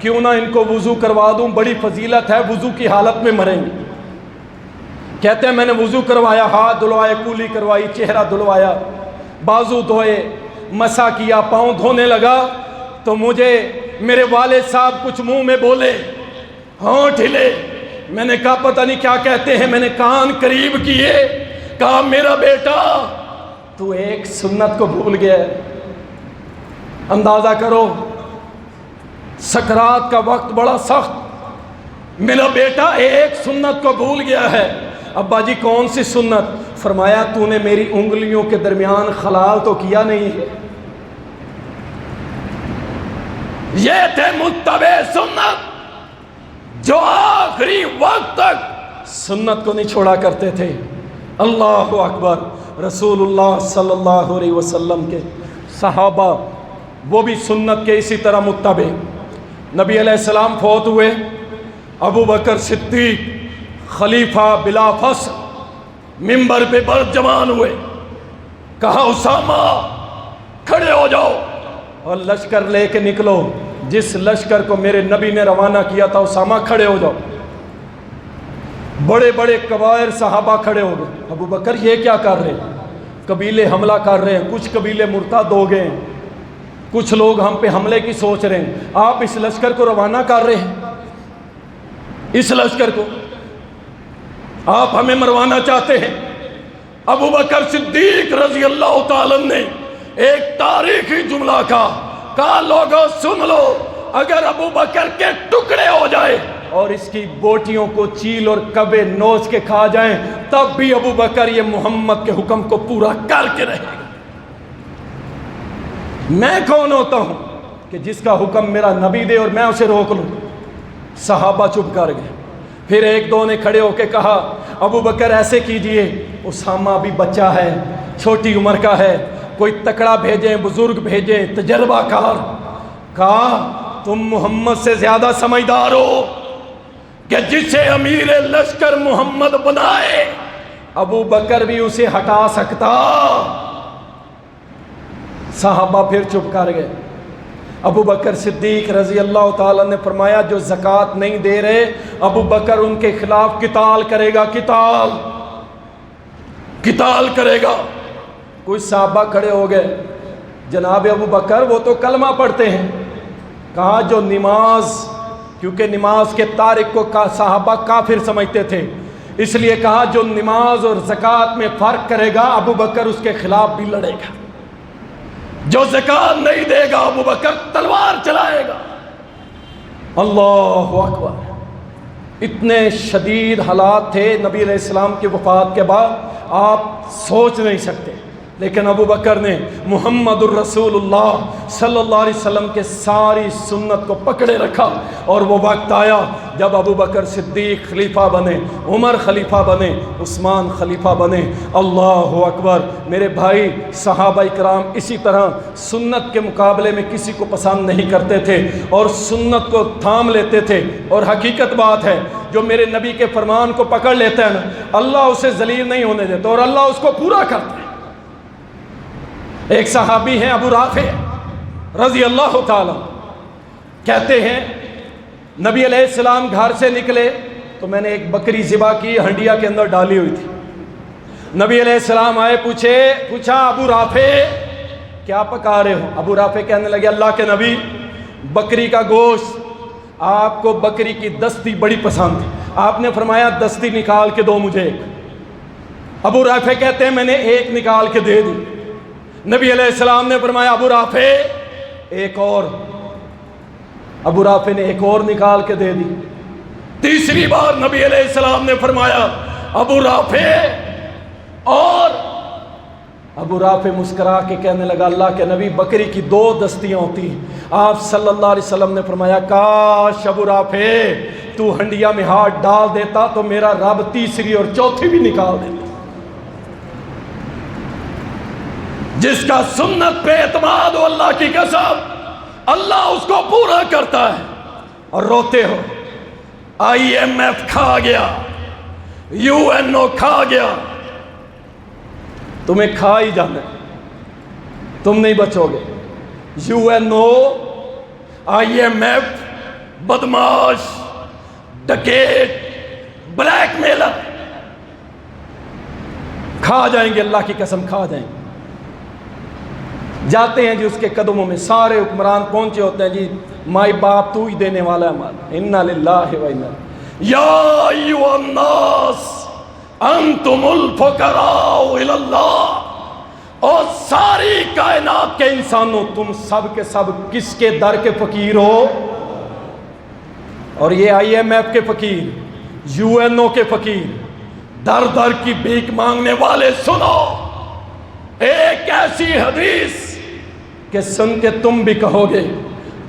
کیوں نہ ان کو وضو کروا دوں، بڑی فضیلت ہے، وضو کی حالت میں مریں گے۔ کہتے ہیں میں نے وضو کروایا، ہاتھ دھلوائے، کولی کروائی، چہرہ دھلوایا، بازو دھوئے، مسا کیا، پاؤں دھونے لگا تو مجھے میرے والد صاحب کچھ منہ میں بولے، ہونٹ ہلے، میں نے کہا پتہ نہیں کیا کہتے ہیں، میں نے کان قریب کیے، کہا میرا بیٹا تو ایک سنت کو بھول گیا ہے۔ اندازہ کرو، سکرات کا وقت بڑا سخت، میرا بیٹا ایک سنت کو بھول گیا ہے۔ ابا جی کون سی سنت؟ فرمایا تو نے میری انگلیوں کے درمیان خلال تو کیا نہیں ہے؟ یہ تھے متبع سنت جو آخری وقت تک سنت کو نہیں چھوڑا کرتے تھے۔ اللہ اکبر۔ رسول اللہ صلی اللہ علیہ وسلم کے صحابہ وہ بھی سنت کے اسی طرح متبع۔ نبی علیہ السلام فوت ہوئے، ابو بکر صدیق خلیفہ بلا فصل منبر پہ برجمان ہوئے، کہا اسامہ کھڑے ہو جاؤ اور لشکر لے کے نکلو، جس لشکر کو میرے نبی نے روانہ کیا تھا، اسامہ کھڑے ہو جاؤ۔ بڑے بڑے کبائر صحابہ کھڑے ہو گئے۔ ابو بکر یہ کیا کر رہے ہیں؟ قبیلے حملہ کر رہے ہیں، کچھ قبیلے مرتد ہو گئے ہیں، کچھ لوگ ہم پہ حملے کی سوچ رہے ہیں، آپ اس لشکر کو روانہ کر رہے ہیں، اس لشکر کو آپ ہمیں مروانا چاہتے ہیں۔ ابو بکر صدیق رضی اللہ تعالیٰ نے ایک تاریخی جملہ کہا لوگوں سن لو، اگر ابو بکر کے ٹکڑے ہو جائے اور اس کی بوٹیوں کو چیل اور کبے نوچ کے کھا جائیں، تب بھی ابو بکر یہ محمد کے حکم کو پورا کر کے رہے گا۔ میں کون ہوتا ہوں کہ جس کا حکم میرا نبی دے اور میں اسے روک لوں؟ صحابہ چپ کر گئے۔ پھر ایک دو نے کھڑے ہو کے کہا ابو بکر ایسے کیجئے، اسامہ بھی بچہ ہے، چھوٹی عمر کا ہے، کوئی تکڑا بھیجیں، بزرگ بھیجیں، تجربہ کار۔ کہا تم محمد سے زیادہ سمجھدار ہو کہ جسے امیر لشکر محمد بنائے ابو بکر بھی اسے ہٹا سکتا۔ صحابہ پھر چپ کر گئے۔ ابو بکر صدیق رضی اللہ تعالیٰ نے فرمایا جو زکوٰۃ نہیں دے رہے ابو بکر ان کے خلاف قتال کرے گا، قتال کرے گا۔ کچھ صحابہ کھڑے ہو گئے، جناب ابو بکر وہ تو کلمہ پڑھتے ہیں۔ کہا جو نماز، کیونکہ نماز کے تارک کو صحابہ کافر سمجھتے تھے، اس لیے کہا جو نماز اور زکوٰۃ میں فرق کرے گا ابو بکر اس کے خلاف بھی لڑے گا، جو زکوٰۃ نہیں دے گا ابو بکر تلوار چلائے گا۔ اللہ اکبر۔ اتنے شدید حالات تھے نبی علیہ السلام کی وفات کے بعد، آپ سوچ نہیں سکتے، لیکن ابو بکر نے محمد الرسول اللہ صلی اللہ علیہ وسلم کے ساری سنت کو پکڑے رکھا، اور وہ وقت آیا جب ابو بکر صدیق خلیفہ بنے، عمر خلیفہ بنے، عثمان خلیفہ بنے۔ اللہ اکبر۔ میرے بھائی، صحابہ کرام اسی طرح سنت کے مقابلے میں کسی کو پسند نہیں کرتے تھے اور سنت کو تھام لیتے تھے، اور حقیقت بات ہے جو میرے نبی کے فرمان کو پکڑ لیتا ہے نا، اللہ اسے ذلیل نہیں ہونے دیتا اور اللہ اس کو پورا کرتا ہے۔ ایک صحابی ہیں ابو رافع رضی اللہ تعالی، کہتے ہیں نبی علیہ السلام گھر سے نکلے تو میں نے ایک بکری ذبح کی، ہنڈیا کے اندر ڈالی ہوئی تھی۔ نبی علیہ السلام آئے، پوچھا ابو رافع کیا پکا رہے ہو؟ ابو رافع کہنے لگے اللہ کے نبی بکری کا گوشت، آپ کو بکری کی دستی بڑی پسند تھی، آپ نے فرمایا دستی نکال کے دو مجھے ایک۔ ابو رافع کہتے ہیں میں نے ایک نکال کے دے دی۔ نبی علیہ السلام نے فرمایا ابو رافع ایک اور۔ ابو رافع نے ایک اور نکال کے دے دی۔ تیسری بار نبی علیہ السلام نے فرمایا ابو رافع اور۔ ابو رافع مسکرا کے کہنے لگا اللہ کے نبی بکری کی دو دستیاں ہوتی ہیں۔ آپ صلی اللہ علیہ وسلم نے فرمایا کاش ابو رافع تو ہنڈیا میں ہاتھ ڈال دیتا تو میرا رب تیسری اور چوتھی بھی نکال دیتا۔ جس کا سنت پہ اعتماد ہو اللہ کی قسم اللہ اس کو پورا کرتا ہے۔ اور روتے ہو IMF کھا گیا، UNO کھا گیا، تمہیں کھا ہی جانا ہے، تم نہیں بچو گے۔ UNO IMF بدماش، ڈکیٹ، بلیک میلر کھا جائیں گے، اللہ کی قسم کھا جائیں گے۔ جاتے ہیں جی اس کے قدموں میں، سارے حکمران پہنچے ہوتے ہیں جی مائی باپ تو ہی دینے والا ہے ہمارا، انا للہ و انا یا ایھا الناس انتم الفقراء الی اللہ، اور ساری کائنات کے انسانوں تم سب کے سب کس کے در کے فقیر ہو؟ اور یہ IMF کے فقیر، UNO کے فقیر، در در کی بھیک مانگنے والے سنو ایک ایسی حدیث کہ سن کے تم بھی کہو گے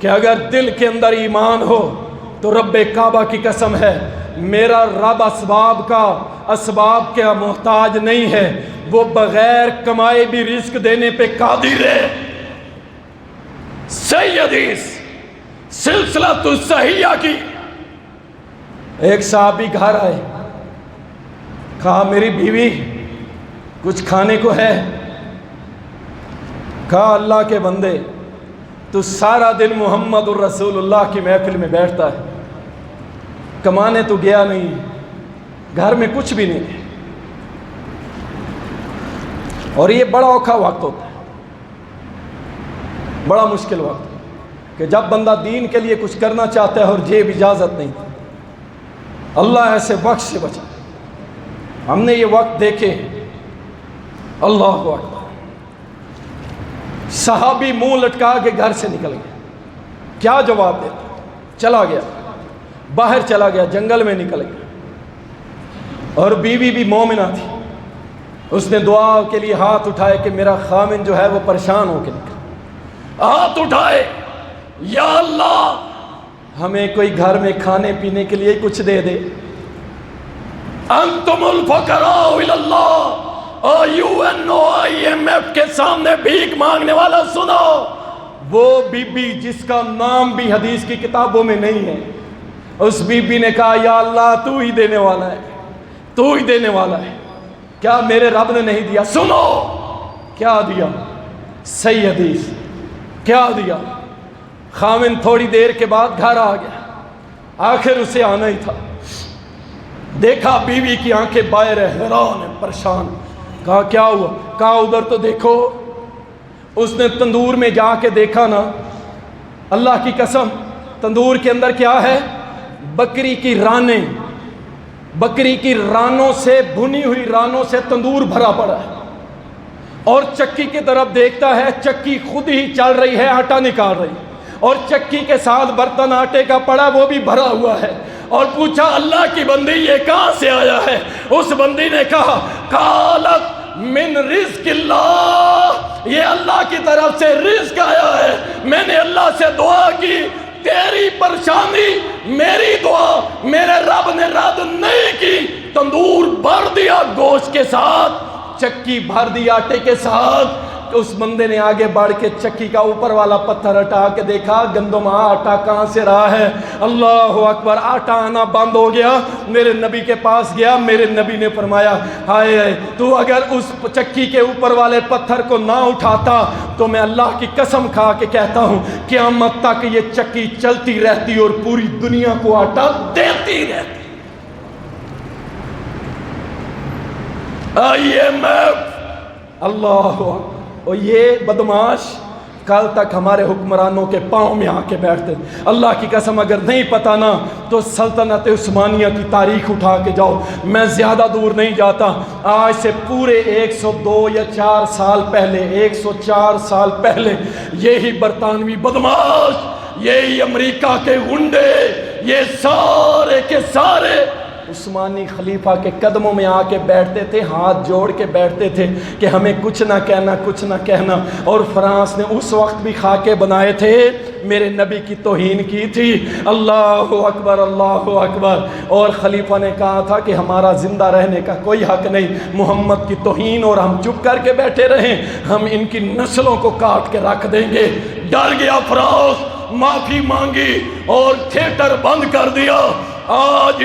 کہ اگر دل کے اندر ایمان ہو تو رب کعبہ کی قسم ہے میرا رب اسباب کا محتاج نہیں ہے، وہ بغیر کمائے بھی رزق دینے پہ قادر ہے۔ صحیح حدیث سلسلۃ الصحیحہ کی۔ ایک صحابی گھر آئے، کہا میری بیوی کچھ کھانے کو ہے؟ کہا اللہ کے بندے تو سارا دن محمد الرسول اللہ کی محفل میں بیٹھتا ہے، کمانے تو گیا نہیں، گھر میں کچھ بھی نہیں، اور یہ بڑا اوکھا وقت ہوتا ہے، بڑا مشکل وقت کہ جب بندہ دین کے لیے کچھ کرنا چاہتا ہے اور جیب اجازت نہیں۔ اللہ ایسے وقت سے بچا۔ ہم نے یہ وقت دیکھے، اللہ اکبر، صحابی منہ لٹکا کے گھر سے نکل گیا، کیا جواب دیتا؟ چلا گیا، باہر چلا گیا، جنگل میں نکل گیا، اور بیوی بھی مومنہ تھی، اس نے دعا کے لیے ہاتھ اٹھائے کہ میرا خامن جو ہے وہ پریشان ہو کے نکل، ہاتھ اٹھائے یا اللہ ہمیں کوئی گھر میں کھانے پینے کے لیے کچھ دے دے۔ انتم الفقراء الی اللہ، IUNO کے سامنے بھیک مانگنے والا سنو، وہ بی بی جس کا نام بھی حدیث کی کتابوں میں نہیں ہے، اس بی بی نے کہا یا اللہ تو ہی دینے والا ہے، تو ہی دینے والا ہے، کیا میرے رب نے نہیں دیا؟ سنو کیا دیا، صحیح حدیث کیا دیا۔ خامن تھوڑی دیر کے بعد گھر آ گیا، آخر اسے آنا ہی تھا، دیکھا بیوی کی آنکھیں باہر ہے، حیران ہے، پریشان، کہا کیا ہوا؟ کہا ادھر تو دیکھو۔ اس نے تندور میں جا کے دیکھا نا، اللہ کی قسم تندور کے اندر کیا ہے؟ بکری کی رانیں، بکری کی رانوں سے، بھنی ہوئی رانوں سے تندور بھرا پڑا ہے، اور چکی کی طرف دیکھتا ہے، چکی خود ہی چل رہی ہے، آٹا نکال رہی، اور چکی کے ساتھ برتن آٹے کا پڑا وہ بھی بھرا ہوا ہے، اور پوچھا اللہ کی بندی یہ کہاں سے آیا ہے؟ اس بندی نے کہا قالت من رزق اللہ، یہ اللہ کی طرف سے رزق آیا ہے، میں نے اللہ سے دعا کی، تیری پریشانی میری دعا میرے رب نے رد نہیں کی، تندور بھر دیا گوشت کے ساتھ، چکی بھر دی آٹے کے ساتھ۔ اس بندے نے آگے بڑھ کے چکی کا اوپر والا پتھر ہٹا کے دیکھا، گندم آٹا کہاں سے رہا ہے؟ اللہ اکبر، آٹا آنا بند ہو گیا۔ میرے نبی کے پاس گیا، میرے نبی نے فرمایا ہائے تو اگر اس چکی کے اوپر والے پتھر کو نہ اٹھاتا تو میں اللہ کی قسم کھا کے کہتا ہوں قیامت تک یہ چکی چلتی رہتی اور پوری دنیا کو آٹا دیتی رہتی۔ اللہ اکبر، اور یہ بدماش کل تک ہمارے حکمرانوں کے پاؤں میں آ کے بیٹھتے۔ اللہ کی قسم اگر نہیں پتا نا تو سلطنت عثمانیہ کی تاریخ اٹھا کے جاؤ، میں زیادہ دور نہیں جاتا، آج سے پورے 102 یا 4 سال پہلے، 104 سال پہلے یہی برطانوی بدماش، یہی امریکہ کے غنڈے، یہ سارے کے سارے عثمانی خلیفہ کے قدموں میں آ کے بیٹھتے تھے، ہاتھ جوڑ کے بیٹھتے تھے کہ ہمیں کچھ نہ کہنا، کچھ نہ کہنا۔ اور فرانس نے اس وقت بھی خاکے بنائے تھے، میرے نبی کی توہین کی تھی۔ اللہ اکبر، اللہ اکبر۔ اور خلیفہ نے کہا تھا کہ ہمارا زندہ رہنے کا کوئی حق نہیں، محمد کی توہین، اور ہم چپ کر کے بیٹھے رہیں، ہم ان کی نسلوں کو کاٹ کے رکھ دیں گے۔ ڈر گیا فرانس، معافی مانگی اور تھیٹر بند کر دیا۔ آج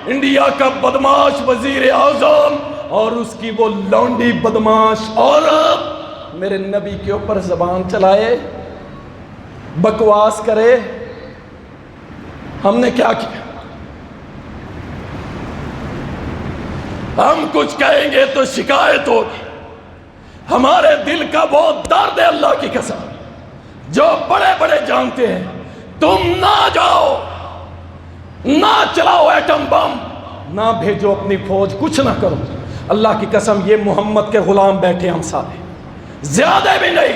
انڈیا کا بدماش وزیر اعظم اور اس کی وہ لونڈی بدماش عورت میرے نبی کے اوپر زبان چلائے، بکواس کرے۔ ہم نے کیا کیا؟ ہم کچھ کہیں گے تو شکایت ہوگی۔ ہمارے دل کا بہت درد ہے، اللہ کی قسم، جو بڑے بڑے جانتے ہیں۔ تم نہ جاؤ، نہ چلاؤ ایٹم بم، نہ بھیجو اپنی فوج، کچھ نہ کرو۔ اللہ کی قسم یہ محمد کے غلام بیٹھے ہم سارے، زیادہ بھی نہیں۔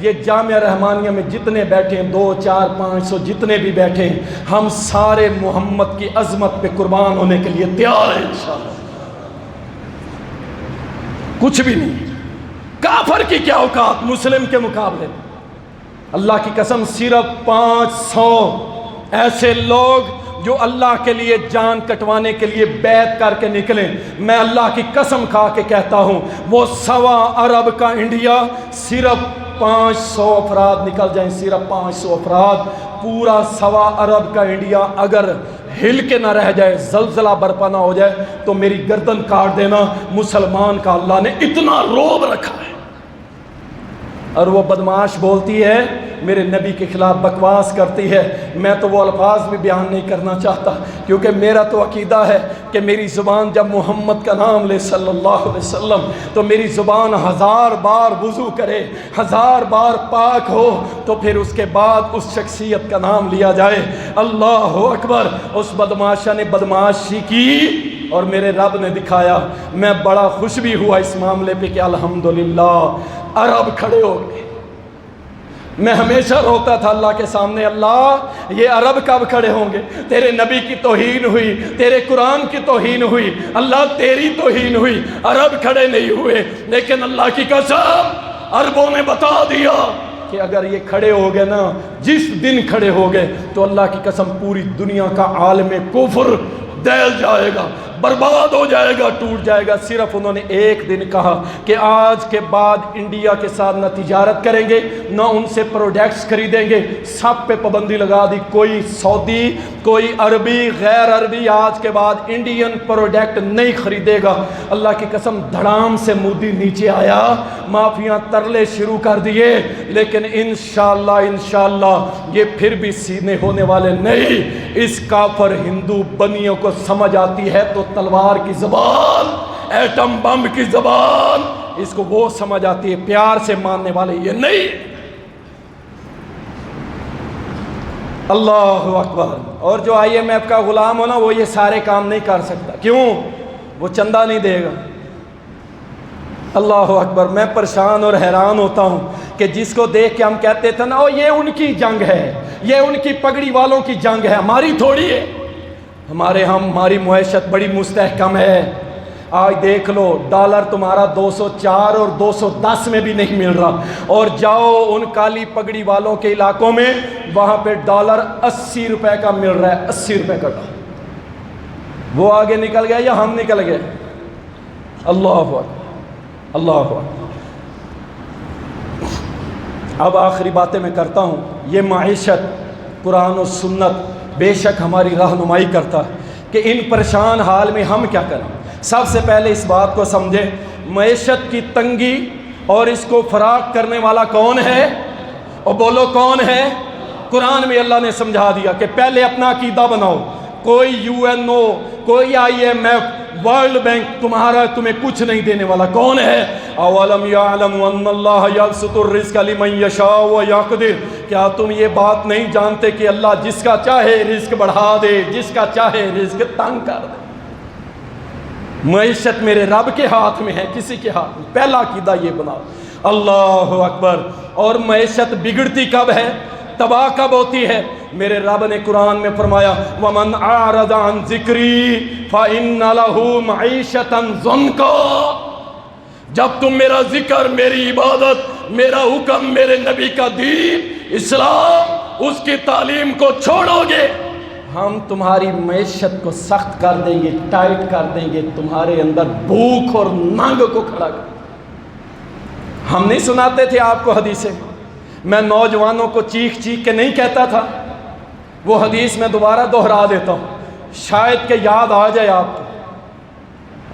یہ جامعہ رحمانیہ میں جتنے بیٹھے ہیں، 200 400 500 جتنے بھی بیٹھے ہیں، ہم سارے محمد کی عظمت پہ قربان ہونے کے لیے تیار ہیں انشاءاللہ۔ کچھ بھی نہیں. کافر کی کیا اوقات مسلم کے مقابلے میں. اللہ کی قسم صرف 500 ایسے لوگ جو اللہ کے لیے جان کٹوانے کے لیے بیعت کر کے نکلیں. میں اللہ کی قسم کھا کے کہتا ہوں وہ 1.25 ارب کا انڈیا صرف 500 افراد نکل جائیں, صرف 500 افراد, پورا 1.25 ارب کا انڈیا اگر ہل کے نہ رہ جائے, زلزلہ برپا نہ ہو جائے تو میری گردن کاٹ دینا. مسلمان کا اللہ نے اتنا روب رکھا ہے. اور وہ بدمعاش بولتی ہے, میرے نبی کے خلاف بکواس کرتی ہے. میں تو وہ الفاظ بھی بیان نہیں کرنا چاہتا کیونکہ میرا تو عقیدہ ہے کہ میری زبان جب محمد کا نام لے صلی اللہ علیہ وسلم تو میری زبان 1000 بار وضو کرے, 1000 بار پاک ہو, تو پھر اس کے بعد اس شخصیت کا نام لیا جائے. اللہ اکبر. اس بدمعاشہ نے بدمعاشی کی اور میرے رب نے دکھایا. میں بڑا خوش بھی ہوا اس معاملے پہ کہ الحمدللہ عرب کھڑے ہو گئے. میں ہمیشہ روتا تھا اللہ کے سامنے, اللہ یہ عرب کب کھڑے ہوں گے؟ تیرے نبی کی توہین ہوئی, تیرے قرآن کی توہین ہوئی, اللہ تیری توہین ہوئی, عرب کھڑے نہیں ہوئے. لیکن اللہ کی قسم عربوں نے بتا دیا کہ اگر یہ کھڑے ہو گئے نا, جس دن کھڑے ہو گئے تو اللہ کی قسم پوری دنیا کا عالم کفر دہل جائے گا, برباد ہو جائے گا, ٹوٹ جائے گا. صرف انہوں نے ایک دن کہا کہ آج کے بعد انڈیا کے ساتھ نہ تجارت کریں گے, نہ ان سے پروڈکٹس خریدیں گے. سب پہ پابندی لگا دی, کوئی سعودی, کوئی عربی, غیر عربی آج کے بعد انڈین پروڈکٹ نہیں خریدے گا. اللہ کی قسم دھڑام سے مودی نیچے آیا, مافیاں ترلے شروع کر دیے. لیکن انشاءاللہ یہ پھر بھی سیدھے ہونے والے نہیں. اس کافر ہندو بنیوں کو سمجھ آتی ہے تو تلوار کی زبان, ایٹم بم کی زبان, اس کو وہ سمجھ آتی ہے, پیار سے ماننے والے یہ نہیں. اللہ اکبر. اور جو IMF کا غلام ہو نا وہ یہ سارے کام نہیں کر سکتا. کیوں؟ وہ چندہ نہیں دے گا. اللہ اکبر. میں پریشان اور حیران ہوتا ہوں کہ جس کو دیکھ کے ہم کہتے تھے نا یہ ان کی جنگ ہے, یہ ان کی پگڑی والوں کی جنگ ہے, ہماری تھوڑی ہے. ہماری معیشت بڑی مستحکم ہے. آج دیکھ لو ڈالر تمہارا 204 اور 210 میں بھی نہیں مل رہا, اور جاؤ ان کالی پگڑی والوں کے علاقوں میں, وہاں پہ ڈالر 80 روپے کا مل رہا ہے, 80 روپے کا ڈالر. وہ آگے نکل گئے یا ہم نکل گئے؟ اللہ اکبر, اللہ اکبر. اب آخری باتیں میں کرتا ہوں. یہ معیشت قرآن و سنت بے شک ہماری رہنمائی کرتا ہے کہ ان پریشان حال میں ہم کیا کریں. سب سے پہلے اس بات کو سمجھیں, معیشت کی تنگی اور اس کو فراق کرنے والا کون ہے؟ اور بولو کون ہے؟ قرآن میں اللہ نے سمجھا دیا کہ پہلے اپنا عقیدہ بناؤ. کوئی UNO, کوئی IMF, ورلڈ بینک تمہیں کچھ نہیں دینے والا. کون ہے؟ اولم یعلم ان اللہ یبسط الرزق لمن یشاء ویقدر. کیا تم یہ بات نہیں جانتے کہ اللہ جس کا چاہے رزق بڑھا دے, جس کا چاہے رزق تنگ کر دے. معیشت میرے رب کے ہاتھ میں ہے, کسی کے ہاتھ میں. پہلا عقیدہ یہ بناؤ. اللہ اکبر. اور معیشت بگڑتی کب ہے, تباہ کب ہوتی ہے؟ میرے رب نے قرآن میں فرمایا وَمَنْ أَعْرَضَ عَنْ ذِكْرِي فَإِنَّ لَهُ مَعِيشَةً ضَنْكًا. جب تم میرا ذکر, میری عبادت, میرا حکم, میرے نبی کا دین اسلام, اس کی تعلیم کو چھوڑو گے, ہم تمہاری معیشت کو سخت کر دیں گے, ٹائٹ کر دیں گے, تمہارے اندر بھوک اور ننگ کو کھڑا کر. ہم نہیں سناتے تھے آپ کو حدیثیں؟ میں نوجوانوں کو چیخ چیخ کے نہیں کہتا تھا, وہ حدیث میں دوبارہ دہرا دیتا ہوں, شاید کہ یاد آ جائے آپ کو.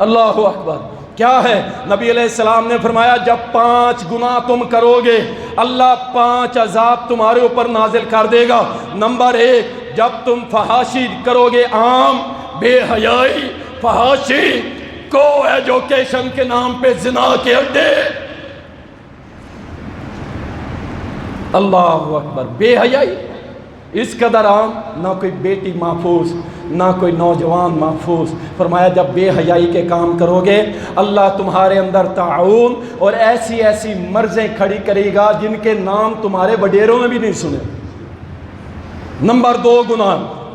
اللہ اکبر. کیا ہے؟ نبی علیہ السلام نے فرمایا جب 5 گناہ تم کرو گے اللہ 5 عذاب تمہارے اوپر نازل کر دے گا. نمبر 1, جب تم فحاشی کرو گے, عام بے حیائی, فحاشی, کو ایجوکیشن کے نام پہ زنا کے اڈے. اللہ اکبر. بے حیائی اس قدر عام, نہ کوئی بیٹی محفوظ, نہ کوئی نوجوان محفوظ. فرمایا جب بے حیائی کے کام کرو گے اللہ تمہارے اندر تعاون اور ایسی ایسی مرضیں کھڑی کرے گا جن کے نام تمہارے وڈیروں نے بھی نہیں سنے. نمبر 2 گناہ,